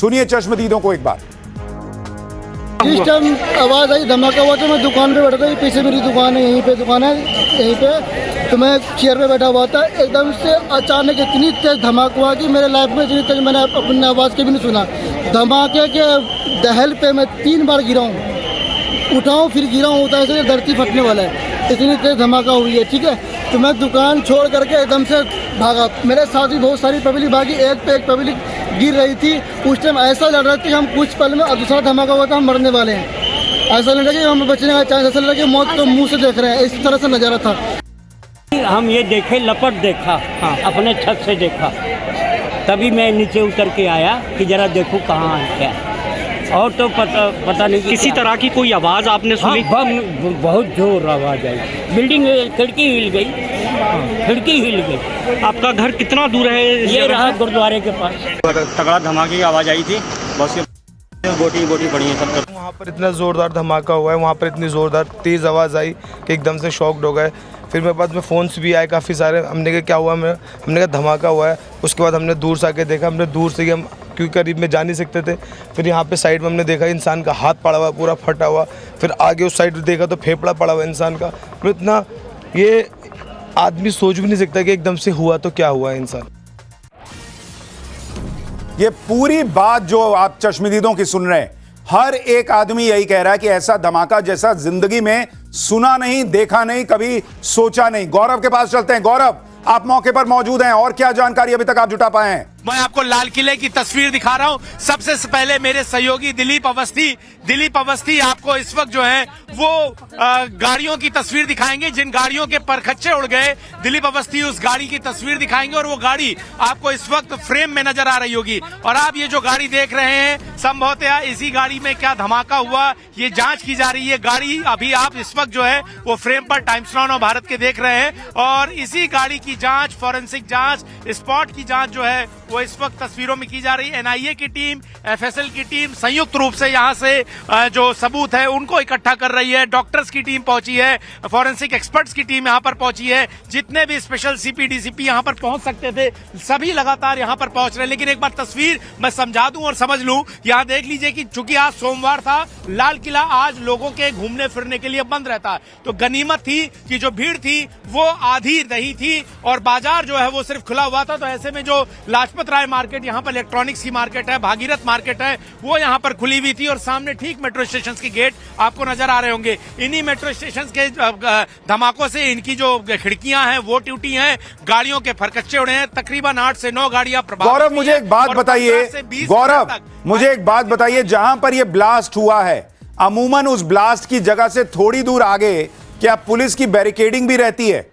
सुनिए चश्मदीदों को एक बार। जिस टाइम आवाज़ आई धमाका हुआ तो मैं दुकान पे बैठा था, पीछे मेरी दुकान है, यहीं पे दुकान है, यहीं पे तो मैं चेयर पे बैठा हुआ था। एकदम से अचानक इतनी तेज धमाका हुआ कि मेरे लाइफ में इतनी तेज मैंने अपनी आवाज़ के भी नहीं सुना। धमाके के दहल पे मैं 3 बार गिरा हूँ, उठाऊँ फिर गिरा हूँ, तो ऐसे धरती फटने वाला है, इतनी तेज धमाका हुई है। ठीक है, तो मैं दुकान छोड़ करके एकदम से भागा। मेरे साथ भी बहुत सारी पब्लिक भागी, एक पे एक पब्लिक गिर रही थी। उस टाइम ऐसा लग रहा था कि हम कुछ पल में, और दूसरा धमाका हुआ था हम मरने वाले हैं। ऐसा लग रहा कि हम बचने का चांस, ऐसा लग रहा कि मौत को मुंह से देख रहे हैं, इस तरह से नज़ारा था। हम ये देखे, लपट देखा, हाँ, अपने छत से देखा, तभी मैं नीचे उतर के आया कि जरा देखूं कहाँ है क्या, और तो पता नहीं किसी तरह की कोई आवाज़ आपने सुनी? हाँ, बहुत जोर आवाज़ आई, बिल्डिंग खिड़की हिल गई, खिड़की हिल गई। आपका घर कितना दूर है? ये रहा गुरुद्वारे के पास। तगड़ा धमाके की आवाज़ आई थी, बस गोटी पड़ी है सब। वहाँ पर इतना ज़ोरदार धमाका हुआ है, वहाँ पर इतनी ज़ोरदार तेज़ आवाज़ आई कि एकदम से शॉक्ड हो गए। फिर मेरे पास में फ़ोन्स भी आए काफ़ी सारे। हमने कहा क्या हुआ, हमने कहा धमाका हुआ है। उसके बाद हमने दूर से आके देखा, हमने दूर से ही, हम क्योंकि करीब में जा नहीं सकते थे। फिर यहाँ पे साइड में हमने देखा इंसान का हाथ पड़ा हुआ, पूरा फटा हुआ। फिर आगे उस साइड देखा तो फेफड़ा पड़ा हुआ इंसान का। तो इतना ये आदमी सोच भी नहीं सकता कि एकदम से हुआ तो क्या हुआ इंसान। ये पूरी बात जो आप चश्मदीदों की सुन रहे हैं, हर एक आदमी यही कह रहा है कि ऐसा धमाका जैसा जिंदगी में सुना नहीं, देखा नहीं, कभी सोचा नहीं। गौरव के पास चलते हैं। गौरव, आप मौके पर मौजूद हैं, और क्या जानकारी अभी तक आप जुटा पाए हैं? मैं आपको लाल किले की तस्वीर दिखा रहा हूं। सबसे पहले मेरे सहयोगी दिलीप अवस्थी आपको इस वक्त जो है वो गाड़ियों की तस्वीर दिखाएंगे, जिन गाड़ियों के परखच्चे उड़ गए। दिलीप अवस्थी उस गाड़ी की तस्वीर दिखाएंगे, और वो गाड़ी आपको इस वक्त फ्रेम में नजर आ रही होगी। और आप ये जो गाड़ी देख रहे हैं, संभवतः इसी गाड़ी में क्या धमाका हुआ, ये जांच की जा रही है। गाड़ी अभी आप इस वक्त जो है वो फ्रेम पर टाइम्स नाउ भारत के देख रहे हैं, और इसी गाड़ी की जांच, फॉरेंसिक जांच, स्पॉट की जांच जो है वो इस वक्त तस्वीरों में की जा रही है। एनआईए की टीम, एफएसएल की टीम संयुक्त रूप से यहां से जो सबूत है उनको इकट्ठा कर रही है। डॉक्टर्स की टीम पहुंची है, फॉरेंसिक एक्सपर्ट्स की टीम यहां पर पहुंची है। जितने भी स्पेशल सीपी डीसीपी यहां पर पहुंच सकते थे, सभी लगातार यहां पर पहुंच रहे हैं। लेकिन एक बार तस्वीर मैं समझा दूं और समझ लूं, यहां देख लीजिए कि चूंकि आज सोमवार था, लाल किला आज लोगों के घूमने फिरने के लिए बंद रहता है, तो गनीमत थी कि जो भीड़ थी वो आधी नहीं थी और बाजार जो है वो सिर्फ खुला हुआ था। तो ऐसे में जो लाजपत राय मार्केट, यहाँ पर इलेक्ट्रॉनिक्स की मार्केट है, भागीरथ मार्केट है, वो यहाँ पर खुली हुई थी। और सामने ठीक मेट्रो स्टेशन के गेट आपको नजर आ रहे होंगे। इन्हीं मेट्रो स्टेशन के धमाकों से इनकी जो खिड़कियां हैं वो टूटी हैं, गाड़ियों के फरकच्चे उड़े हैं। तकरीबन 8 से 9 गाड़ियां प्रभावित। गौरव, मुझे एक बात बताइए, गौरव मुझे एक बात बताइए, जहां पर यह ब्लास्ट हुआ है, अमूमन उस ब्लास्ट की जगह से थोड़ी दूर आगे क्या पुलिस की बैरिकेडिंग भी रहती है?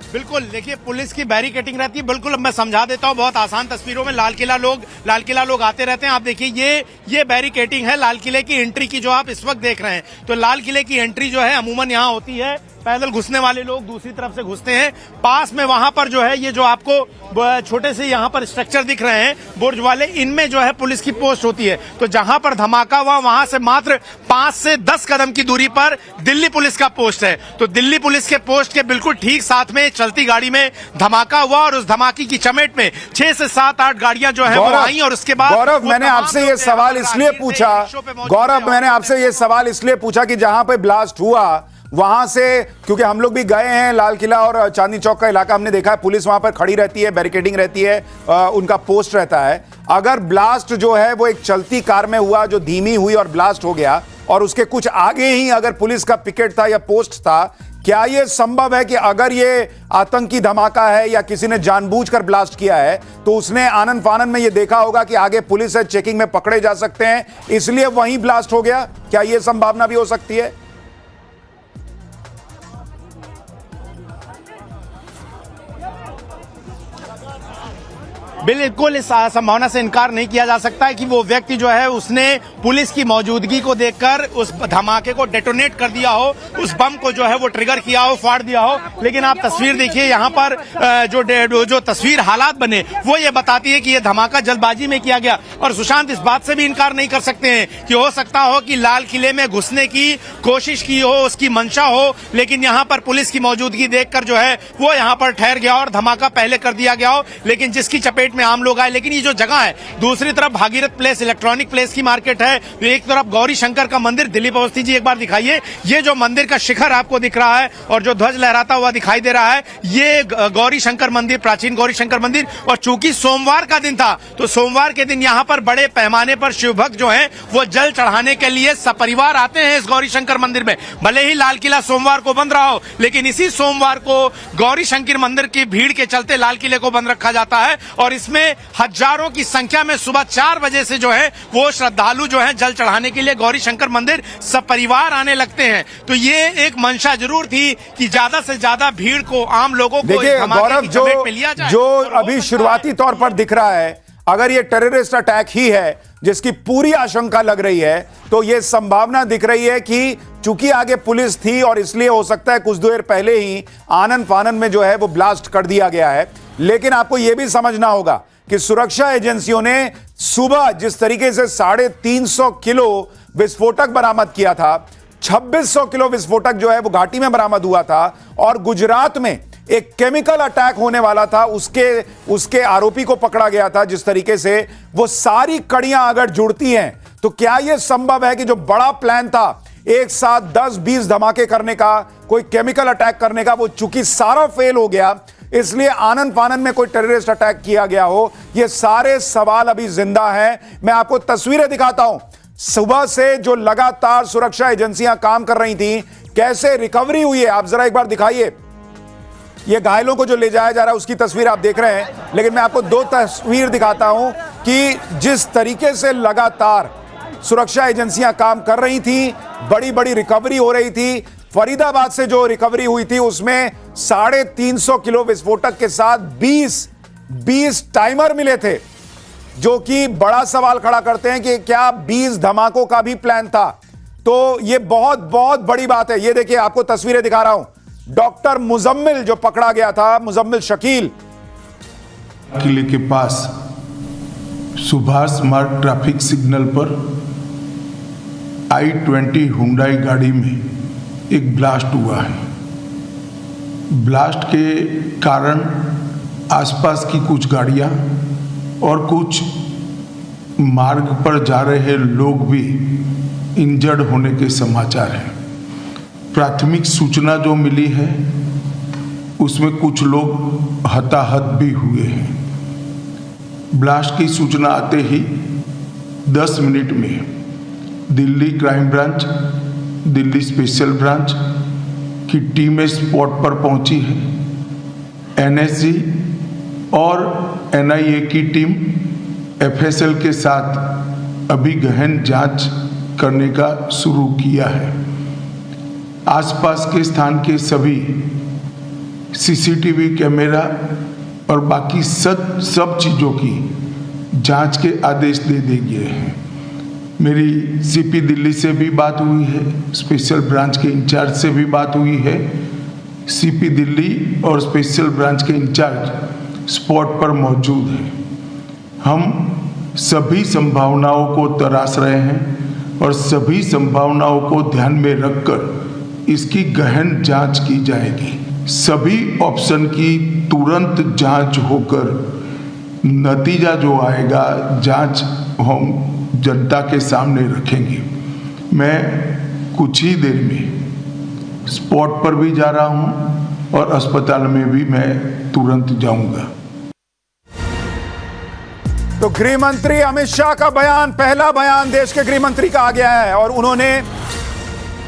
बिल्कुल, देखिए पुलिस की बैरिकेडिंग रहती है। बिल्कुल, अब मैं समझा देता हूं बहुत आसान तस्वीरों में। लाल किला लोग आते रहते हैं। आप देखिए ये बैरिकेडिंग है लाल किले की एंट्री की, जो आप इस वक्त देख रहे हैं। तो लाल किले की एंट्री जो है अमूमन यहां होती है, पैदल घुसने वाले लोग दूसरी तरफ से घुसते हैं। पास में वहां पर जो है ये जो आपको छोटे से यहाँ पर स्ट्रक्चर दिख रहे हैं बुर्ज वाले, इनमें जो है पुलिस की पोस्ट होती है। तो जहां पर धमाका हुआ वहां से मात्र 5 से 10 कदम की दूरी पर दिल्ली पुलिस का पोस्ट है। तो दिल्ली पुलिस के पोस्ट के बिल्कुल ठीक साथ में चलती गाड़ी में धमाका हुआ, और उस धमाके की चपेट में 6 से 7-8 गाड़ियां जो है वो आई। और उसके बाद गौरव, मैंने आपसे ये सवाल इसलिए पूछा, गौरव मैंने आपसे ये सवाल इसलिए पूछा कि जहां पे ब्लास्ट हुआ वहां से, क्योंकि हम लोग भी गए हैं लाल किला और चांदनी चौक का इलाका, हमने देखा है पुलिस वहां पर खड़ी रहती है, बैरिकेडिंग रहती है, उनका पोस्ट रहता है। अगर ब्लास्ट जो है वो एक चलती कार में हुआ जो धीमी हुई और ब्लास्ट हो गया, और उसके कुछ आगे ही अगर पुलिस का पिकेट था या पोस्ट था, क्या यह संभव है कि अगर ये आतंकी धमाका है या किसी ने जानबूझकर ब्लास्ट किया है तो उसने आनन फानन में यह देखा होगा कि आगे पुलिस है, चेकिंग में पकड़े जा सकते हैं, इसलिए वहीं ब्लास्ट हो गया? क्या यह संभावना भी हो सकती है? बिल्कुल इस संभावना से इनकार नहीं किया जा सकता है कि वो व्यक्ति जो है उसने पुलिस की मौजूदगी को देखकर उस धमाके को डेटोनेट कर दिया हो, उस बम को जो है वो ट्रिगर किया हो, फाड़ दिया हो। लेकिन आप तस्वीर देखिए, यहाँ पर जो तस्वीर हालात बने वो ये बताती है कि ये धमाका जल्दबाजी में किया गया। और सुशांत, इस बात से भी इनकार नहीं कर सकते हैं कि हो सकता हो कि लाल किले में घुसने की कोशिश की हो, उसकी मंशा हो, लेकिन यहाँ पर पुलिस की मौजूदगी देखकर जो है वो यहाँ पर ठहर गया और धमाका पहले कर दिया गया हो, लेकिन जिसकी चपेट में आम लोग आए। लेकिन ये जो जगह है, दूसरी तरफ भागीरथ प्लेस, इलेक्ट्रॉनिक प्लेस की मार्केट है, एक तरफ गौरी शंकर का मंदिर। दिलीप अवस्थी जी, एक बार दिखाइए, ये जो मंदिर का शिखर आपको दिख रहा है और जो ध्वज लहराता हुआ दिखाई दे रहा है, ये गौरी शंकर मंदिर, प्राचीन गौरी शंकर मंदिर। और चूंकि सोमवार का दिन था, तो सोमवार के दिन यहाँ पर बड़े पैमाने पर शिव भक्त जो हैं वो जल चढ़ाने के लिए सपरिवार आते हैं इस गौरी शंकर मंदिर में। भले ही लाल किला सोमवार को बंद रहा हो, लेकिन इसी सोमवार को गौरी शंकर मंदिर की भीड़ के चलते लाल किले को बंद रखा जाता है और इसमें हजारों की संख्या में सुबह 4 बजे से जो है वो श्रद्धालु जो है जल चढ़ाने के लिए गौरी शंकर मंदिर सपरिवार आने लगते हैं। तो ये एक मंशा जरूर थी कि ज्यादा से ज्यादा भीड़ को, आम लोगों को देखिए गौरव, जो अभी शुरुआती तौर पर दिख रहा है, अगर ये टेररिस्ट अटैक ही है जिसकी पूरी आशंका लग रही है, तो ये संभावना दिख रही है कि चूंकि आगे पुलिस थी और इसलिए हो सकता है कुछ देर पहले ही आनन फानन में जो है वो ब्लास्ट कर दिया गया है। लेकिन आपको यह भी समझना होगा कि सुरक्षा एजेंसियों ने सुबह जिस तरीके से 350 किलो विस्फोटक बरामद किया था, 2600 किलो विस्फोटक जो है वो घाटी में बरामद हुआ था, और गुजरात में एक केमिकल अटैक होने वाला था, उसके आरोपी को पकड़ा गया था। जिस तरीके से वो सारी कड़ियां अगर जुड़ती हैं, तो क्या यह संभव है कि जो बड़ा प्लान था एक साथ 10-20 धमाके करने का, कोई केमिकल अटैक करने का, वो चूंकि सारा फेल हो गया, इसलिए आनन फानन में कोई टेररिस्ट अटैक किया गया हो? ये सारे सवाल अभी जिंदा हैं। मैं आपको तस्वीरें दिखाता हूं, सुबह से जो लगातार सुरक्षा एजेंसियां काम कर रही थी, कैसे रिकवरी हुई है। आप जरा एक बार दिखाइए, ये घायलों को जो ले जाया जा रहा है उसकी तस्वीर आप देख रहे हैं। लेकिन मैं आपको 2 तस्वीर दिखाता हूं कि जिस तरीके से लगातार सुरक्षा एजेंसियां काम कर रही थी, बड़ी बड़ी रिकवरी हो रही थी। फरीदाबाद से जो रिकवरी हुई थी उसमें 350 किलो विस्फोटक के साथ 20 टाइमर मिले थे, जो कि बड़ा सवाल खड़ा करते हैं कि क्या 20 धमाकों का भी प्लान था। तो ये बहुत बहुत बड़ी बात है। ये देखिए, आपको तस्वीरें दिखा रहा हूं, डॉक्टर मुजम्मिल जो पकड़ा गया था, मुजम्मिल शकील। किले के पास सुभाष मार्ग ट्रैफिक सिग्नल पर I-20 हुंडई गाड़ी में एक ब्लास्ट हुआ है। ब्लास्ट के कारण आसपास की कुछ गाड़ियां और कुछ मार्ग पर जा रहे लोग भी इंजर्ड होने के समाचार हैं। प्राथमिक सूचना जो मिली है उसमें कुछ लोग हताहत भी हुए हैं। ब्लास्ट की सूचना आते ही 10 मिनट में Delhi crime branch, Delhi special branch की टीमें स्पॉट पर पहुंची है। NSG और NIA की टीम FSL के साथ अभी गहन जांच करने का शुरू किया है। आसपास के स्थान के सभी CCTV कैमरा और बाकी सब चीज़ों की जांच के आदेश दे दिए गए हैं। मेरी CP दिल्ली से भी बात हुई है, स्पेशल ब्रांच के इंचार्ज से भी बात हुई है। CP दिल्ली और स्पेशल ब्रांच के इंचार्ज स्पॉट पर मौजूद हैं। हम सभी संभावनाओं को तराश रहे हैं और सभी संभावनाओं को ध्यान में रखकर इसकी गहन जांच की जाएगी। सभी ऑप्शन की तुरंत जांच होकर नतीजा जो आएगा, जांच हम जनता के सामने रखेंगे। मैं कुछ ही देर में स्पॉट पर भी जा रहा हूं और अस्पताल में भी मैं तुरंत जाऊंगा। तो गृह मंत्री अमित शाह का बयान, पहला बयान देश के गृह मंत्री का आ गया है और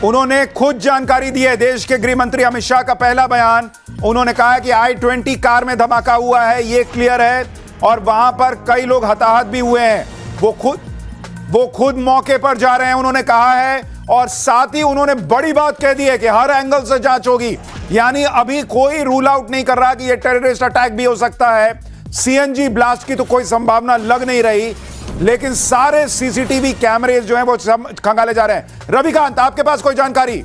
उन्होंने खुद जानकारी दी है। देश के गृह मंत्री अमित शाह का पहला बयान, उन्होंने कहा है कि I-20 कार में धमाका हुआ है, ये क्लियर है, और वहां पर कई लोग हताहत भी हुए हैं। वो खुद मौके पर जा रहे हैं, उन्होंने कहा है। और साथ ही उन्होंने बड़ी बात कह दी है कि हर एंगल से जांच होगी। यानी अभी कोई रूल आउट नहीं कर रहा कि ये टेररिस्ट अटैक भी हो सकता है। सीएनजी ब्लास्ट की तो कोई संभावना लग नहीं रही, लेकिन सारे सीसीटीवी कैमरे जो हैं वो खंगाले जा रहे हैं। रविकांत, आपके पास कोई जानकारी?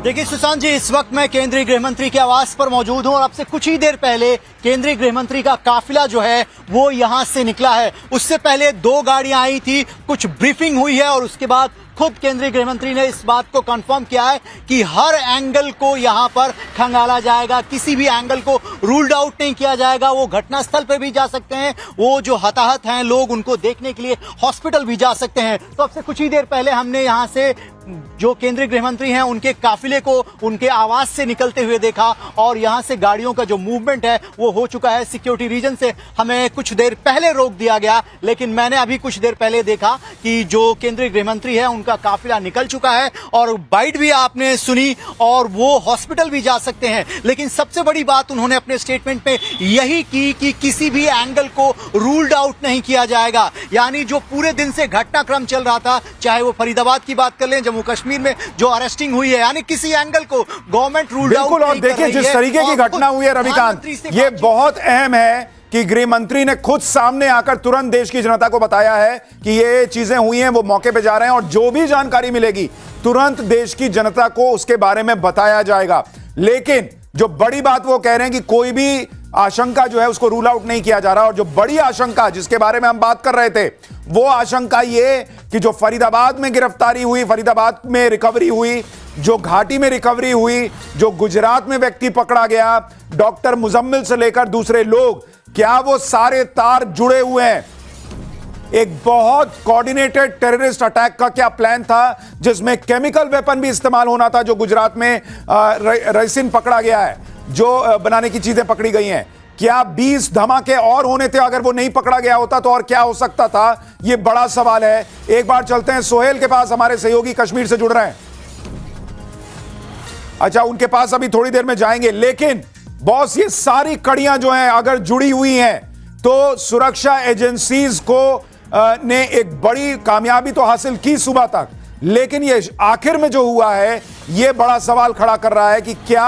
देखिए सुशांत जी, इस वक्त मैं केंद्रीय गृह मंत्री के आवास पर मौजूद हूं और अब से कुछ ही देर पहले केंद्रीय गृह मंत्री का काफिला जो है वो यहां से निकला है। उससे पहले 2 गाड़ियां आई थी, कुछ ब्रीफिंग हुई है और उसके बाद खुद केंद्रीय गृह मंत्री ने इस बात को कंफर्म किया है कि हर एंगल को यहां पर खंगाला जाएगा, किसी भी एंगल को रूल्ड आउट नहीं किया जाएगा। वो घटनास्थल पर भी जा सकते हैं, वो जो हताहत हैं लोग उनको देखने के लिए हॉस्पिटल भी जा सकते हैं। तो अब से कुछ ही देर पहले हमने यहां से जो केंद्रीय गृह मंत्री हैं उनके काफिले को उनके आवास से निकलते हुए देखा और यहां से गाड़ियों का जो मूवमेंट है वो हो चुका है। सिक्योरिटी रीजन से हमें कुछ देर पहले रोक दिया गया, लेकिन मैंने अभी कुछ देर पहले देखा कि जो केंद्रीय गृह मंत्री है उनका काफिला निकल चुका है और बाइट भी आपने सुनी और वो हॉस्पिटल भी जा सकते हैं। लेकिन सबसे बड़ी बात उन्होंने अपने स्टेटमेंट में यही की कि किसी भी एंगल को रूल्ड आउट नहीं किया जाएगा। यानी जो पूरे दिन से घटनाक्रम चल रहा था, चाहे वो फरीदाबाद की बात कर लें, जम्मू कश्मीर में जो अरेस्टिंग हुई है, यानी किसी एंगल को गवर्नमेंट रूल्ड आउट बिल्कुल। और देखिए जिस तरीके की घटना हुई है रविकांत, ये बहुत अहम है कि गृह मंत्री ने खुद सामने आकर तुरंत देश की जनता को बताया है कि ये चीजें हुई हैं, वो मौके पे जा रहे हैं और जो भी जानकारी मिलेगी तुरंत देश की जनता को उसके बारे में बताया जाएगा। लेकिन जो बड़ी बात वो कह रहे हैं कि कोई भी आशंका जो है उसको रूल आउट नहीं किया जा रहा, और जो बड़ी आशंका जिसके बारे में हम बात कर रहे थे वो आशंका ये कि जो फरीदाबाद में गिरफ्तारी हुई, फरीदाबाद में रिकवरी हुई, जो घाटी में रिकवरी हुई, जो गुजरात में व्यक्ति पकड़ा गया, डॉक्टर मुजम्मिल से लेकर दूसरे लोग, क्या वो सारे तार जुड़े हुए हैं? एक बहुत कोऑर्डिनेटेड टेररिस्ट अटैक का क्या प्लान था जिसमें केमिकल वेपन भी इस्तेमाल होना था, जो गुजरात में रेसिन पकड़ा गया है, जो बनाने की चीजें पकड़ी गई हैं। क्या 20 धमाके और होने थे? अगर वो नहीं पकड़ा गया होता तो और क्या हो सकता था? ये बड़ा सवाल है। एक बार चलते हैं सोहेल के पास, हमारे सहयोगी कश्मीर से जुड़ रहे हैं। अच्छा, उनके पास अभी थोड़ी देर में जाएंगे, लेकिन बॉस ये सारी कड़ियां जो हैं अगर जुड़ी हुई हैं तो सुरक्षा एजेंसीज को ने एक बड़ी कामयाबी तो हासिल की सुबह तक, लेकिन ये आखिर में जो हुआ है ये बड़ा सवाल खड़ा कर रहा है कि क्या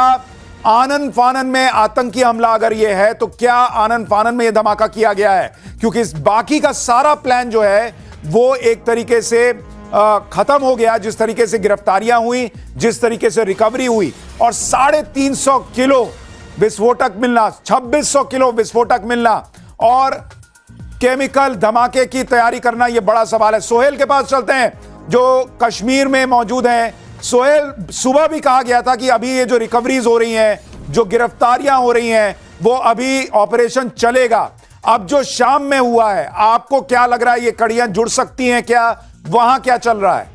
आनन फानन में आतंकी हमला अगर ये है तो क्या आनन फानन में ये धमाका किया गया है? क्योंकि इस बाकी का सारा प्लान जो है वो एक तरीके से खत्म हो गया। जिस तरीके से गिरफ्तारियां हुई, जिस तरीके से रिकवरी हुई और 350 किलो विस्फोटक मिलना, 2600 किलो विस्फोटक मिलना और केमिकल धमाके की तैयारी करना, यह बड़ा सवाल है। सोहेल के पास चलते हैं जो कश्मीर में मौजूद हैं। सोहेल, सुबह भी कहा गया था कि अभी ये जो रिकवरीज हो रही हैं, जो गिरफ्तारियां हो रही हैं, वो अभी ऑपरेशन चलेगा। अब जो शाम में हुआ है, आपको क्या लग रहा है ये कड़ियां जुड़ सकती हैं क्या? वहां क्या चल रहा है?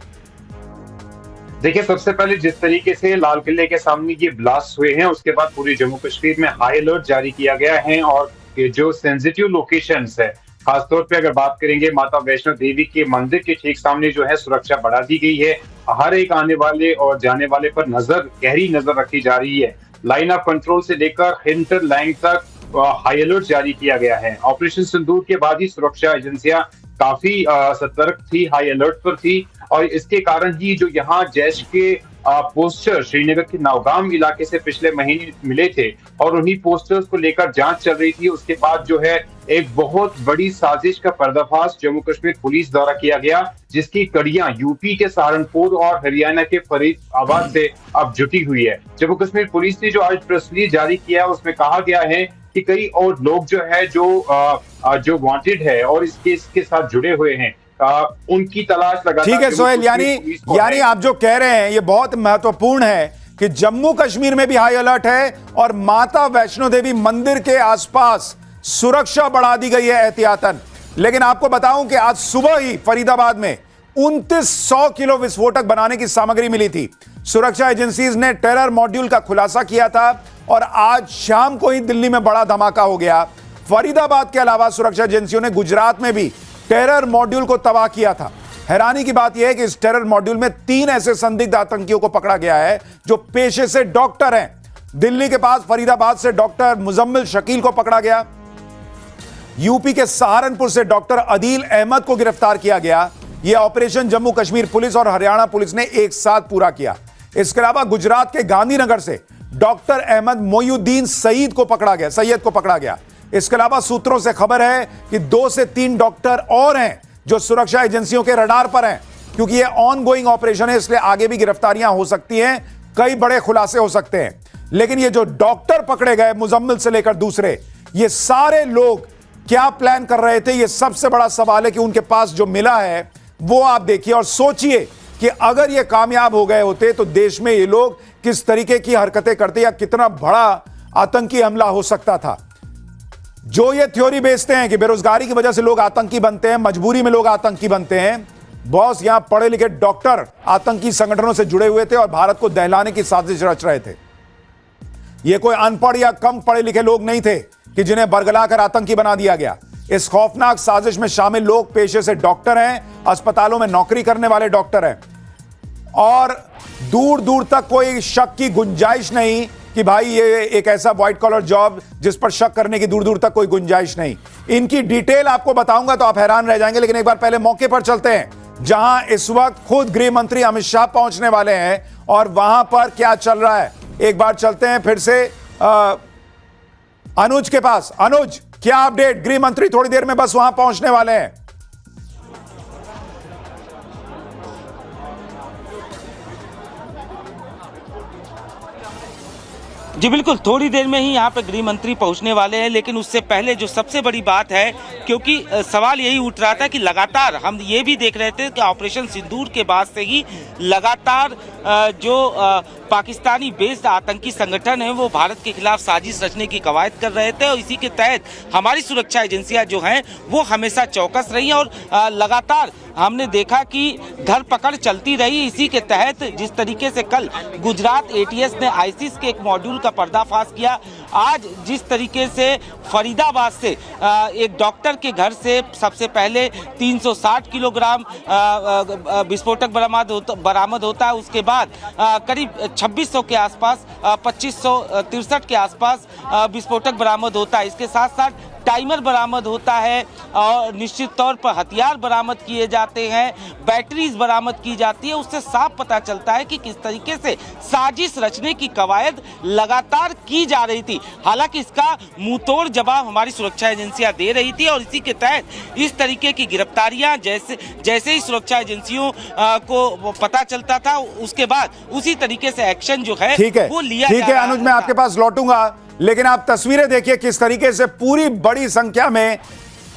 देखिए, सबसे पहले जिस तरीके से लाल किले के सामने ये ब्लास्ट हुए हैं उसके बाद पूरी जम्मू कश्मीर में हाई अलर्ट जारी किया गया है और ये जो सेंसिटिव लोकेशंस है, खासतौर पे अगर बात करेंगे माता वैष्णो देवी के मंदिर के ठीक सामने जो है सुरक्षा बढ़ा दी गई है। हर एक आने वाले और जाने वाले पर गहरी नजर रखी जा रही है। लाइन ऑफ कंट्रोल से लेकर हिंटरलैंड तक हाई अलर्ट जारी किया गया है। ऑपरेशन सिंदूर के बाद ही सुरक्षा एजेंसियां काफी सतर्क थी, हाई अलर्ट पर थी और इसके कारण ही जो यहाँ जैश के पोस्टर श्रीनगर के नौगाम इलाके से पिछले महीने मिले थे और उन्हीं पोस्टर्स को लेकर जांच चल रही थी। उसके बाद जो है एक बहुत बड़ी साजिश का पर्दाफाश जम्मू कश्मीर पुलिस द्वारा किया गया, जिसकी कड़ियां यूपी के सहारनपुर और हरियाणा के फरीदाबाद से अब जुटी हुई है। जम्मू कश्मीर पुलिस ने जो आज प्रेस रिलीज जारी किया है उसमें कहा गया है कि कई और लोग जो है जो वांटेड है और इस केस के साथ जुड़े हुए हैं, उनकी तलाश लगातार। ठीक है सोहेल, यानी आप जो कह रहे हैं ये बहुत महत्वपूर्ण है कि जम्मू कश्मीर में भी हाई अलर्ट है और माता वैष्णो देवी मंदिर के आसपास सुरक्षा बढ़ा दी गई है एहतियातन। लेकिन आपको बताऊं कि आज सुबह ही फरीदाबाद में 2900 किलो विस्फोटक बनाने की सामग्री मिली थी। सुरक्षा एजेंसीज ने टेरर मॉड्यूल का खुलासा किया था और आज शाम को ही दिल्ली में बड़ा धमाका हो गया। फरीदाबाद के अलावा सुरक्षा एजेंसियों ने गुजरात में भी टेरर मॉड्यूल को तबाह किया था। हैरानी की बात यह है कि इस टेरर मॉड्यूल में 3 ऐसे संदिग्ध आतंकियों को पकड़ा गया है जो पेशे से डॉक्टर हैं। दिल्ली के पास फरीदाबाद से डॉक्टर मुजम्मिल शकील को पकड़ा गया। यूपी के सहारनपुर से डॉक्टर अदील अहमद को गिरफ्तार किया गया। यह ऑपरेशन जम्मू कश्मीर पुलिस और हरियाणा पुलिस ने एक साथ पूरा किया। इसके अलावा गुजरात के गांधीनगर से डॉक्टर अहमद मोयुद्दीन सईद को पकड़ा गया। इसके अलावा सूत्रों से खबर है कि 2 से 3 डॉक्टर और हैं जो सुरक्षा एजेंसियों के रडार पर हैं, क्योंकि यह ऑनगोइंग ऑपरेशन है, इसलिए आगे भी गिरफ्तारियां हो सकती हैं, कई बड़े खुलासे हो सकते हैं। लेकिन ये जो डॉक्टर पकड़े गए, मुजम्मिल से लेकर दूसरे, ये सारे लोग क्या प्लान कर रहे थे, ये सबसे बड़ा सवाल है कि उनके पास जो मिला है वो आप देखिए और सोचिए कि अगर ये कामयाब हो गए होते तो देश में ये लोग किस तरीके की हरकतें करते या कितना बड़ा आतंकी हमला हो सकता था। जो ये थ्योरी बेचते हैं कि बेरोजगारी की वजह से लोग आतंकी बनते हैं, मजबूरी में लोग आतंकी बनते हैं, बॉस यहां पढ़े लिखे डॉक्टर आतंकी संगठनों से जुड़े हुए थे और भारत को दहलाने की साजिश रच रहे थे। ये कोई अनपढ़ या कम पढ़े लिखे लोग नहीं थे कि जिन्हें बरगलाकर आतंकी बना दिया गया। इस खौफनाक साजिश में शामिल लोग पेशे से डॉक्टर हैं, अस्पतालों में नौकरी करने वाले डॉक्टर हैं, और दूर दूर तक कोई शक की गुंजाइश नहीं कि भाई ये एक ऐसा व्हाइट कॉलर जॉब जिस पर शक करने की दूर दूर तक कोई गुंजाइश नहीं। इनकी डिटेल आपको बताऊंगा तो आप हैरान रह जाएंगे, लेकिन एक बार पहले मौके पर चलते हैं जहां इस वक्त खुद गृह मंत्री अमित शाह पहुंचने वाले हैं और वहां पर क्या चल रहा है। एक बार चलते हैं फिर से अनुज के पास। अनुज, क्या अपडेट? गृह मंत्री थोड़ी देर में बस वहां पहुंचने वाले हैं। जी बिल्कुल, थोड़ी देर में ही यहाँ पे गृह मंत्री पहुँचने वाले हैं, लेकिन उससे पहले जो सबसे बड़ी बात है, क्योंकि सवाल यही उठ रहा था कि लगातार हम ये भी देख रहे थे कि ऑपरेशन सिंदूर के बाद से ही लगातार जो पाकिस्तानी बेस्ड आतंकी संगठन है वो भारत के खिलाफ साजिश रचने की कवायद कर रहे थे, और इसी के तहत हमारी सुरक्षा एजेंसियां जो हैं वो हमेशा चौकस रही हैं और लगातार हमने देखा कि धरपकड़ चलती रही। इसी के तहत जिस तरीके से कल गुजरात एटीएस ने आईसिस के एक मॉड्यूल का पर्दाफाश किया, आज जिस तरीके से फरीदाबाद से एक डॉक्टर के घर से सबसे पहले 360 किलोग्राम विस्फोटक बरामद होता है, उसके बाद करीब 2600 के आसपास 2563 के आसपास विस्फोटक बरामद होता है। इसके साथ साथ टाइमर बरामद होता है और निश्चित तौर पर हथियार बरामद किए जाते हैं, बैटरीज बरामद की जाती है। उससे साफ पता चलता है कि किस तरीके से साजिश रचने की कवायद लगातार की जा रही थी। हालांकि इसका मुंहतोड़ जवाब हमारी सुरक्षा एजेंसियां दे रही थी, और इसी के तहत इस तरीके की गिरफ्तारियां जैसे ही सुरक्षा एजेंसियों को पता चलता था, उसके बाद उसी तरीके से एक्शन जो है वो लिया जा रहा है। अनुज, मैं आपके पास लौटूंगा, लेकिन आप तस्वीरें देखिए किस तरीके से पूरी बड़ी संख्या में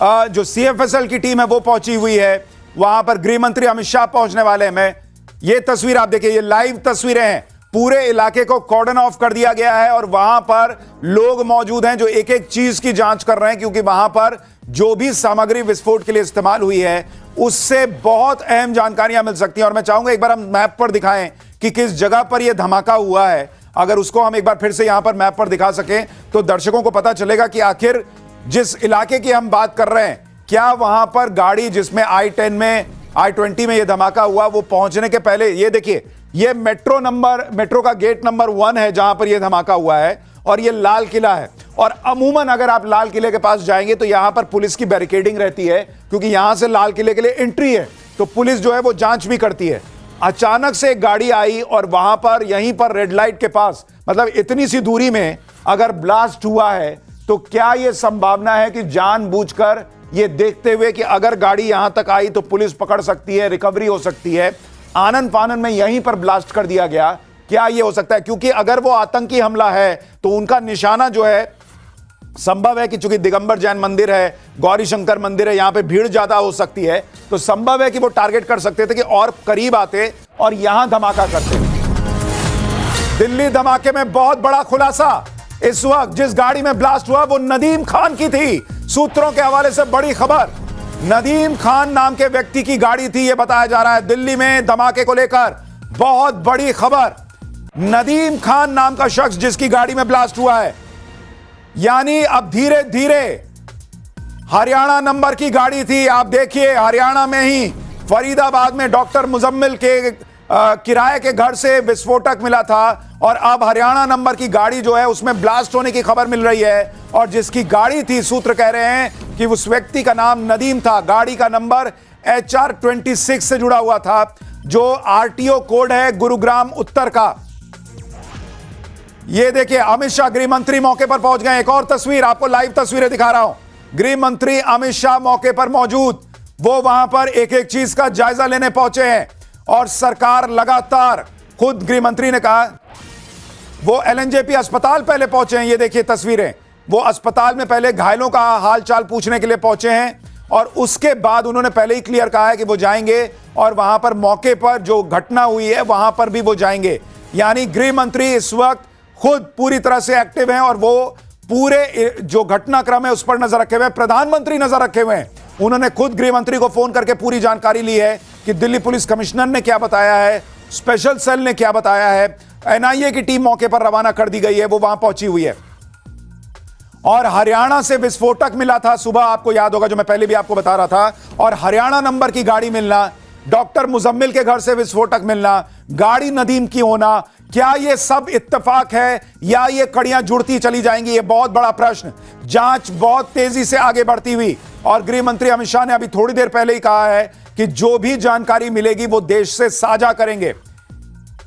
जो सीएफएसएल की टीम है वो पहुंची हुई है। वहां पर गृह मंत्री अमित शाह पहुंचने वाले हैं। ये तस्वीर आप देखिए, ये लाइव तस्वीरें हैं। पूरे इलाके को कॉर्डन ऑफ कर दिया गया है और वहां पर लोग मौजूद हैं जो एक एक चीज की जांच कर रहे हैं, क्योंकि वहां पर जो भी सामग्री विस्फोट के लिए इस्तेमाल हुई है उससे बहुत अहम जानकारियां मिल सकती हैं। और मैं चाहूंगा एक बार हम मैप पर दिखाएं कि किस जगह पर यह धमाका हुआ है। अगर उसको हम एक बार फिर से यहां पर मैप पर दिखा सकें तो दर्शकों को पता चलेगा कि आखिर जिस इलाके की हम बात कर रहे हैं, क्या वहां पर गाड़ी जिसमें I-10 में I-20 में यह धमाका हुआ, वो पहुंचने के पहले ये देखिए, ये मेट्रो का गेट नंबर 1 है जहां पर यह धमाका हुआ है, और यह लाल किला है। और अमूमन अगर आप लाल किले के पास जाएंगे तो यहां पर पुलिस की बैरिकेडिंग रहती है, क्योंकि यहां से लाल किले के लिए एंट्री है, तो पुलिस जो है वो जांच भी करती है। अचानक से एक गाड़ी आई और वहां पर यहीं पर रेड लाइट के पास, मतलब इतनी सी दूरी में अगर ब्लास्ट हुआ है, तो क्या यह संभावना है कि जानबूझकर ये देखते हुए कि अगर गाड़ी यहां तक आई तो पुलिस पकड़ सकती है, रिकवरी हो सकती है, आनन फानन में यहीं पर ब्लास्ट कर दिया गया? क्या यह हो सकता है? क्योंकि अगर वो आतंकी हमला है तो उनका निशाना जो है, संभव है कि चूंकि दिगंबर जैन मंदिर है, गौरी शंकर मंदिर है, यहां पे भीड़ ज्यादा हो सकती है, तो संभव है कि वो टारगेट कर सकते थे कि और करीब आते और यहां धमाका करते। दिल्ली धमाके में बहुत बड़ा खुलासा। इस वक्त जिस गाड़ी में ब्लास्ट हुआ वो नदीम खान की थी। सूत्रों के हवाले से बड़ी खबर, नदीम खान नाम के व्यक्ति की गाड़ी थी, यह बताया जा रहा है। दिल्ली में धमाके को लेकर बहुत बड़ी खबर। नदीम खान नाम का शख्स जिसकी गाड़ी में ब्लास्ट हुआ है, यानी अब धीरे धीरे हरियाणा नंबर की गाड़ी थी। आप देखिए, हरियाणा में ही फरीदाबाद में डॉक्टर मुजम्मिल के किराए के घर से विस्फोटक मिला था, और अब हरियाणा नंबर की गाड़ी जो है उसमें ब्लास्ट होने की खबर मिल रही है। और जिसकी गाड़ी थी, सूत्र कह रहे हैं कि उस व्यक्ति का नाम नदीम था। गाड़ी का नंबर HR26 से जुड़ा हुआ था, जो RTO कोड है गुरुग्राम उत्तर का। ये देखिए अमित शाह गृह मंत्री मौके पर पहुंच गए। एक और तस्वीर आपको लाइव तस्वीरें दिखा रहा हूं। गृह मंत्री अमित शाह मौके पर मौजूद, वो वहां पर एक एक चीज का जायजा लेने पहुंचे हैं और सरकार लगातार, खुद गृह मंत्री ने कहा वो एलएनजेपी अस्पताल पहले पहुंचे हैं। ये देखिए तस्वीरें, वो अस्पताल में पहले घायलों का हाल चाल पूछने के लिए पहुंचे हैं और उसके बाद उन्होंने पहले ही क्लियर कहा है कि वो जाएंगे और वहां पर मौके पर जो घटना हुई है वहां पर भी वो जाएंगे। यानी गृह मंत्री इस वक्त खुद पूरी तरह से एक्टिव हैं और वो पूरे जो घटनाक्रम है उस पर नजर रखे हुए हैं। प्रधानमंत्री नजर रखे हुए हैं। उन्होंने खुद गृह मंत्री को फोन करके पूरी जानकारी ली है कि दिल्ली पुलिस कमिश्नर ने क्या बताया है, स्पेशल सेल ने क्या बताया है, एनआईए की टीम मौके पर रवाना कर दी गई है, वो वहां पहुंची हुई है। और हरियाणा से विस्फोटक मिला था सुबह, आपको याद होगा, जो मैं पहले भी आपको बता रहा था। और हरियाणा नंबर की गाड़ी मिलना, डॉक्टर मुजम्मिल के घर से विस्फोटक मिलना, गाड़ी नदीम की होना, क्या ये सब इत्तेफाक है या ये कड़ियां जुड़ती चली जाएंगी, ये बहुत बड़ा प्रश्न। जांच बहुत तेजी से आगे बढ़ती हुई और गृह मंत्री अमित शाह ने अभी थोड़ी देर पहले ही कहा है कि जो भी जानकारी मिलेगी वो देश से साझा करेंगे।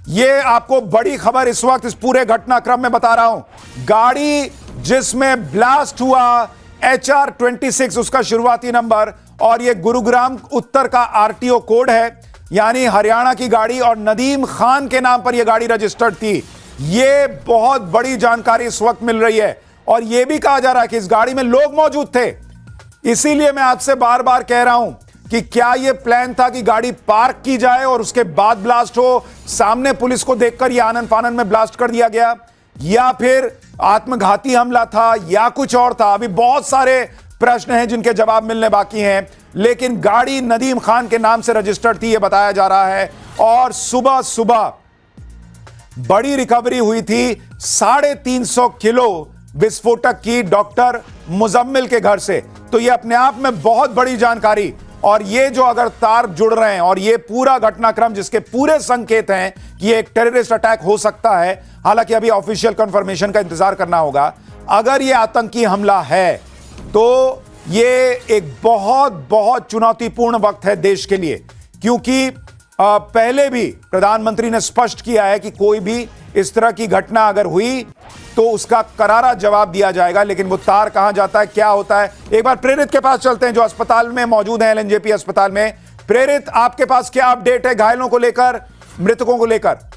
ये आपको बड़ी खबर इस वक्त इस पूरे घटनाक्रम में बता रहा हूं। गाड़ी जिसमें ब्लास्ट हुआ HR-26 उसका शुरुआती नंबर और ये गुरुग्राम उत्तर का RTO कोड है, यानी हरियाणा की गाड़ी और नदीम खान के नाम पर यह गाड़ी रजिस्टर्ड थी। ये बहुत बड़ी जानकारी इस वक्त मिल रही है और यह भी कहा जा रहा है कि इस गाड़ी में लोग मौजूद थे। इसीलिए मैं आपसे बार बार कह रहा हूं कि क्या यह प्लान था कि गाड़ी पार्क की जाए और उसके बाद ब्लास्ट हो, सामने पुलिस को देखकर यह आनन फानन में ब्लास्ट कर दिया गया, या फिर आत्मघाती हमला था या कुछ और था। अभी बहुत सारे प्रश्न हैं जिनके जवाब मिलने बाकी हैं, लेकिन गाड़ी नदीम खान के नाम से रजिस्टर्ड थी यह बताया जा रहा है। और सुबह सुबह बड़ी रिकवरी हुई थी 350 किलो विस्फोटक की डॉक्टर मुजम्मिल के घर से। तो यह अपने आप में बहुत बड़ी जानकारी, और ये जो अगर तार जुड़ रहे हैं और ये पूरा घटनाक्रम जिसके पूरे संकेत हैं कि ये एक टेररिस्ट अटैक हो सकता है, हालांकि अभी ऑफिशियल कंफर्मेशन का इंतजार करना होगा। अगर ये आतंकी हमला है तो ये एक बहुत बहुत चुनौतीपूर्ण वक्त है देश के लिए, क्योंकि पहले भी प्रधानमंत्री ने स्पष्ट किया है कि कोई भी इस तरह की घटना अगर हुई तो उसका करारा जवाब दिया जाएगा। लेकिन वो तार कहां जाता है, क्या होता है, एक बार प्रेरित के पास चलते हैं जो अस्पताल में मौजूद है, एलएनजेपी अस्पताल में। प्रेरित, आपके पास क्या अपडेट है घायलों को लेकर, मृतकों को लेकर?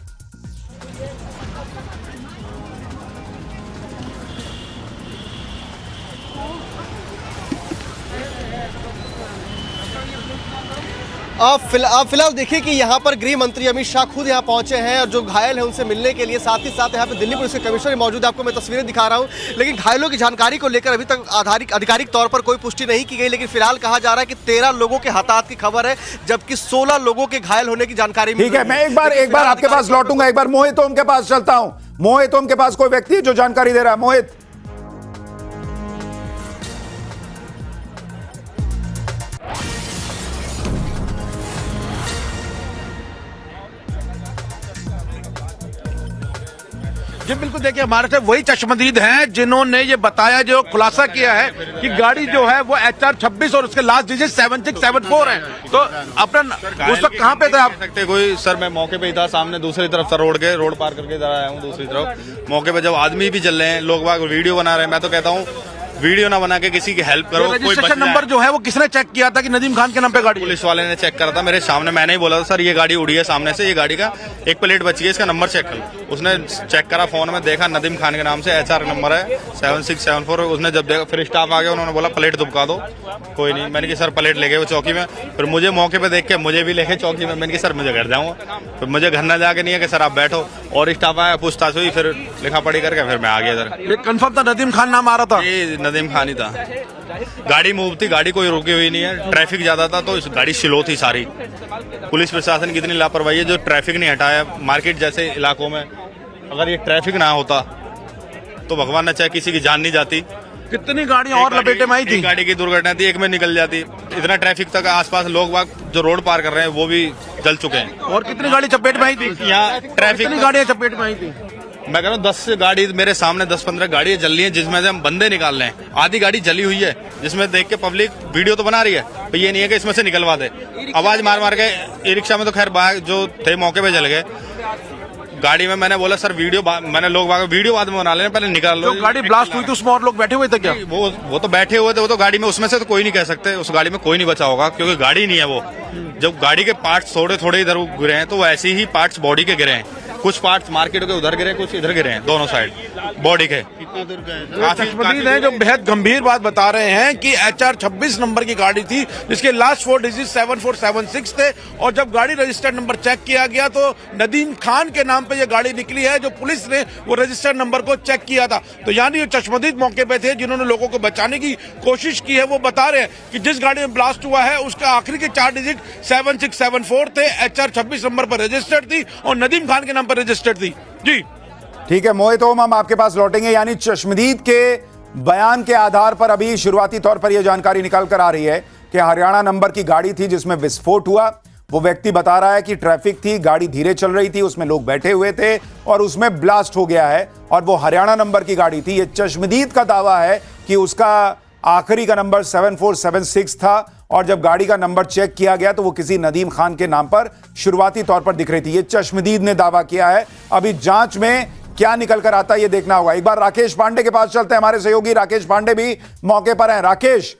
आप फिलहाल देखिए कि यहाँ पर गृह मंत्री अमित शाह खुद यहाँ पहुंचे हैं और जो घायल हैं उनसे मिलने के लिए, साथ ही साथ यहाँ पे दिल्ली पुलिस के कमिश्नर मौजूद है। आपको मैं तस्वीरें दिखा रहा हूँ, लेकिन घायलों की जानकारी को लेकर अभी तक आधिकारिक तौर पर कोई पुष्टि नहीं की गई। लेकिन फिलहाल कहा जा रहा है कि 13 लोगों के हताहत की खबर है, जबकि 16 लोगों के घायल होने की जानकारी मिली। ठीक है, मैं एक बार आपके पास लौटूंगा, एक बार मोहित ओम के पास चलता हूं। मोहित ओम के पास कोई व्यक्ति जो जानकारी दे रहा है? मोहित। जी बिल्कुल, देखिए हमारे से वही चश्मदीद हैं जिन्होंने ये बताया, जो खुलासा किया है कि गाड़ी जो है वो HR-26 और उसके लास्ट डिजिट 7674 है। तो अपना उस वक्त कहाँ पे थे आप? सकते कोई सर, मैं मौके पे ही था, सामने दूसरी तरफ था, रोड पार करके इधर आया हूँ दूसरी तरफ। मौके पे जब आदमी भी चल रहे हैं, लोग बाग वीडियो बना रहे हैं, मैं तो कहता हूँ वीडियो ना बना के किसी की हेल्प करो। रजिस्ट्रेशन नंबर जो है वो किसने चेक किया था कि नदीम खान के नाम पे गाड़ी? पुलिस वाले ने चेक करा था मेरे सामने, मैंने ही बोला था सर ये गाड़ी उड़ी है सामने से, ये गाड़ी का एक प्लेट बची है, इसका नंबर चेक कर। उसने चेक करा फोन में, देखा नदीम खान के नाम से HR नंबर है 7674। उसने जब देखा, फिर स्टाफ आ गया, उन्होंने बोला प्लेट दुबका दो। कोई नहीं, मैंने कहा सर प्लेट ले गए वो चौकी में। फिर मुझे मौके पे देख के मुझे भी लेके चौकी में, मैंने कहा सर मुझे घर जाऊंगा। फिर मुझे घर ना जाके नहीं है कि सर आप बैठो, और स्टाफ आया, पूछताछ हुई, फिर लिखा पढ़ी करके फिर मैं आ गया सर। ये कंफर्म था नदीम खान नाम आ रहा था? ये नदीम खान ही था। गाड़ी मूव थी, गाड़ी कोई रुकी हुई नहीं है, ट्रैफिक ज्यादा था तो इस गाड़ी स्लो थी सारी। पुलिस प्रशासन की इतनी लापरवाही है जो ट्रैफिक नहीं हटाया। मार्केट जैसे इलाकों में अगर ये ट्रैफिक ना होता तो भगवान न चाहे किसी की जान नहीं जाती। कितनी गाड़ियां और लपेटे में आई थी? गाड़ी की दुर्घटना थी, एक में निकल जाती। इतना ट्रैफिक तक आसपास लोग बाग जो रोड पार कर रहे हैं वो भी जल चुके हैं। और कितनी गाड़ी चपेट में आई थी? यहाँ ट्रैफिक, कितनी गाड़ियां चपेट में आई थी? मैं कह रहा हूँ 10 गाड़ी मेरे सामने 10-15 गाड़ियां जल रही हैं, जिसमें से हम बंदे निकाल रहे हैं। आधी गाड़ी जली हुई है, जिसमें देख के पब्लिक वीडियो तो बना रही है, तो ये नहीं है कि इसमें से निकलवा दे। आवाज मार मार के, ई रिक्शा में तो खैर जो थे मौके पे जल गए। गाड़ी में मैंने बोला सर वीडियो मैंने लोग वीडियो बाद में बना लेना, पहले निकाल लो। गाड़ी ब्लास्ट हुई थी उसमें और लोग बैठे हुए थे क्या? वो तो बैठे हुए थे, वो तो गाड़ी में, उसमें से तो कोई नहीं कह सकते, उस गाड़ी में कोई नहीं बचा होगा क्योंकि गाड़ी नहीं है वो। जब गाड़ी के पार्ट्स थोड़े थोड़े इधर गिरे हैं तो वैसे ही पार्ट्स बॉडी के गिरे हैं, कुछ पार्ट्स मार्केट के उधर गिरे, कुछ इधर गिरे हैं, दोनों साइड बॉडी के। चश्मदीद हैं जो बेहद गंभीर बात बता रहे हैं कि HR 26 नंबर की गाड़ी थी जिसके लास्ट 4 डिजिट 7476 थे, और जब गाड़ी रजिस्टर्ड नंबर चेक किया गया तो नदीम खान के नाम पे ये गाड़ी निकली है, जो पुलिस ने वो रजिस्टर्ड नंबर को चेक किया था। तो यानी ये चश्मदीद मौके पे थे जिन्होंने लोगों को बचाने की कोशिश की है। वो बता रहे हैं कि जिस गाड़ी में ब्लास्ट हुआ है उसका आखिरी के 4 डिजिट 7674 थे, HR 26 नंबर पर रजिस्टर्ड थी और नदीम खान के नाम पर रजिस्टर्ड थी। जी ठीक है मोहित ओम, हम आपके पास लौटेंगे। यानी चश्मदीद के बयान के आधार पर अभी शुरुआती तौर पर यह जानकारी निकल कर आ रही है कि हरियाणा नंबर की गाड़ी थी जिसमें विस्फोट हुआ। वो व्यक्ति बता रहा है कि ट्रैफिक थी, गाड़ी धीरे चल रही थी, उसमें लोग बैठे हुए थे और उसमें ब्लास्ट हो गया है, और वो हरियाणा नंबर की गाड़ी थी। ये चश्मदीद का दावा है कि उसका आखिरी का नंबर 7476 था, और जब गाड़ी का नंबर चेक किया गया तो वो किसी नदीम खान के नाम पर शुरुआती तौर पर दिख रही थी। ये चश्मदीद ने दावा किया है। अभी जांच में क्या निकल कर आता है ये देखना होगा। एक बार राकेश पांडे के पास चलते हैं, हमारे सहयोगी राकेश पांडे भी मौके पर हैं। राकेश,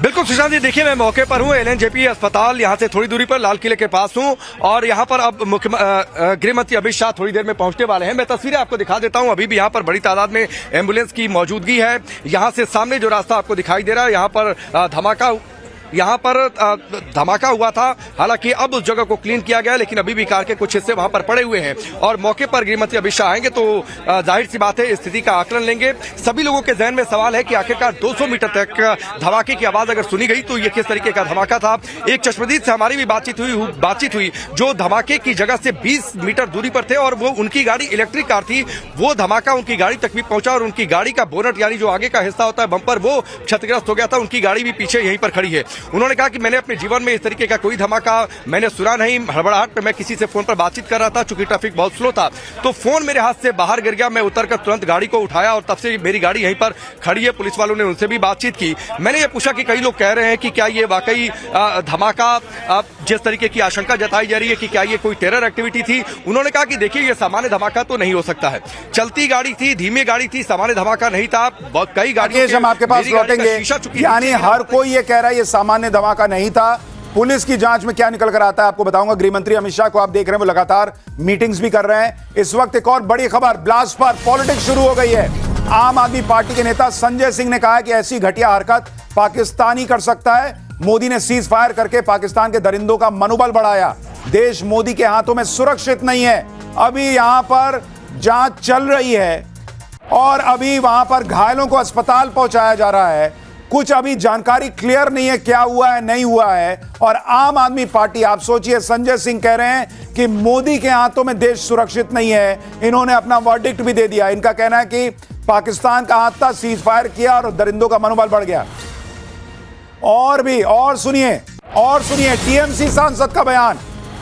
बिल्कुल सुशांत जी, देखिए मैं मौके पर हूँ, LNJP अस्पताल यहाँ से थोड़ी दूरी पर लाल किले के पास हूँ, और यहाँ पर अब गृह मंत्री अमित शाह थोड़ी देर में पहुंचने वाले हैं। मैं तस्वीरें आपको दिखा देता हूँ। अभी भी यहाँ पर बड़ी तादाद में एम्बुलेंस की मौजूदगी है। यहाँ से सामने जो रास्ता आपको दिखाई दे रहा है, यहाँ पर धमाका हुआ था। हालांकि अब उस जगह को क्लीन किया गया, लेकिन अभी भी कार के कुछ हिस्से वहां पर पड़े हुए हैं, और मौके पर गृह मंत्री अमित शाह आएंगे तो जाहिर सी बात है स्थिति का आकलन लेंगे। सभी लोगों के जहन में सवाल है कि आखिरकार 200 मीटर तक धमाके की आवाज अगर सुनी गई तो ये किस तरीके का धमाका था। एक चश्मदीद से हमारी भी बातचीत हुई जो धमाके की जगह से 20 मीटर दूरी पर थे, और वो उनकी गाड़ी इलेक्ट्रिक कार थी। वो धमाका उनकी गाड़ी तक भी पहुंचा और उनकी गाड़ी का बोनट यानी जो आगे का हिस्सा होता है बम्पर, वो क्षतिग्रस्त हो गया था। उनकी गाड़ी भी पीछे यहीं पर खड़ी है। उन्होंने कहा कि मैंने अपने जीवन में इस तरीके का कोई धमाका मैंने सुना नहीं। हड़बड़ाहट में मैं किसी से फोन पर बातचीत कर रहा था, चूंकि ट्रैफिक बहुत स्लो था, तो फोन मेरे हाथ से बाहर गिर गया। मैं उतरकर तुरंत गाड़ी को उठाया और तब से मेरी गाड़ी यहीं पर खड़ी है। पुलिस वालों ने उनसे भी बातचीत की। मैंने ये पूछा कि कई लोग कह रहे हैं कि क्या ये वाकई धमाका, जिस तरीके की आशंका जताई जा रही है कि क्या ये कोई टेरर एक्टिविटी थी। उन्होंने कहा कि देखिए ये सामान्य धमाका तो नहीं हो सकता है, चलती गाड़ी थी, धीमी गाड़ी थी, सामान्य धमाका नहीं था। बहुत कई गाड़ियों हम आपके पास लौटेंगे। यानी हर कोई ये कह रहा है ये सामान्य धमाका नहीं था। पुलिस की जांच में क्या निकल कर आता है आपको बताऊंगा। गृह मंत्री अमित शाह को आप देख रहे हैं, वो लगातार मीटिंग्स भी कर रहे हैं। इस वक्त एक और बड़ी खबर, ब्लास्ट पर पॉलिटिक्स शुरू हो गई है। आम आदमी पार्टी के नेता संजय सिंह ने कहा है कि ऐसी घटिया हरकत पाकिस्तानी कर सकता है। मोदी ने सीज फायर करके पाकिस्तान के दरिंदों का मनोबल बढ़ाया। देश मोदी के हाथों में सुरक्षित नहीं है। अभी यहां पर जांच चल रही है और अभी वहां पर घायलों को अस्पताल पहुंचाया जा रहा है। कुछ अभी जानकारी क्लियर नहीं है क्या हुआ है नहीं हुआ है। और आम आदमी पार्टी, आप सोचिए, संजय सिंह कह रहे हैं कि मोदी के हाथों में देश सुरक्षित नहीं है। इन्होंने अपना वर्डिक्ट भी दे दिया। इनका कहना है कि पाकिस्तान का हाथ था, सीज फायर किया और दरिंदों का मनोबल बढ़ गया। और सुनिए टीएमसी सांसद का बयान।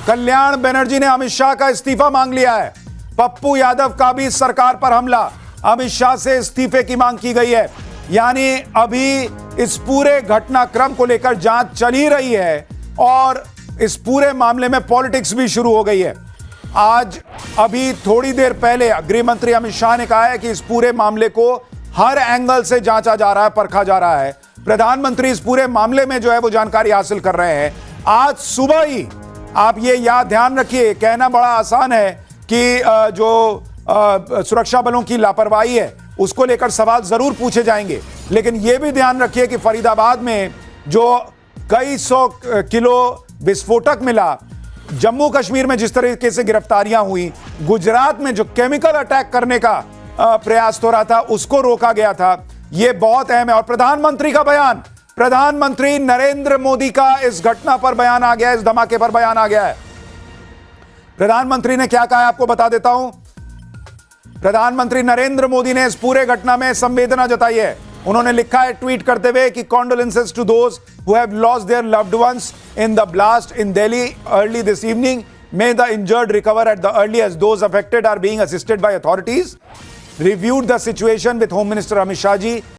कल्याण बनर्जी ने अमित शाह का इस्तीफा मांग लिया है। पप्पू यादव का भी सरकार पर हमला, अमित शाह से इस्तीफे की मांग की गई है। यानी अभी इस पूरे घटनाक्रम को लेकर जांच चल ही रही है और इस पूरे मामले में पॉलिटिक्स भी शुरू हो गई है। आज अभी थोड़ी देर पहले गृह मंत्री अमित शाह ने कहा है कि इस पूरे मामले को हर एंगल से जांचा जा रहा है, परखा जा रहा है। प्रधानमंत्री इस पूरे मामले में जो है वो जानकारी हासिल कर रहे हैं। आज सुबह ही आप ये याद ध्यान रखिए, कहना बड़ा आसान है कि जो सुरक्षा बलों की लापरवाही है उसको लेकर सवाल जरूर पूछे जाएंगे, लेकिन यह भी ध्यान रखिए कि फरीदाबाद में जो कई 100 किलो विस्फोटक मिला, जम्मू कश्मीर में जिस तरीके से गिरफ्तारियां हुई, गुजरात में जो केमिकल अटैक करने का प्रयास हो रहा था उसको रोका गया था। यह बहुत अहम है। और प्रधानमंत्री का बयान, प्रधानमंत्री नरेंद्र मोदी का इस घटना पर बयान आ गया है, इस धमाके पर बयान आ गया है। प्रधानमंत्री ने क्या कहा है आपको बता देता हूं। प्रधानमंत्री नरेंद्र मोदी ने इस पूरे घटना में संवेदना जताई है। उन्होंने लिखा है ट्वीट करते हुए कि condolences to those who have lost their loved ones in the blast in Delhi early this evening. May the injured recover at the earliest. Those affected are being assisted by authorities. Reviewed the situation with Home Minister Amit Shah ji.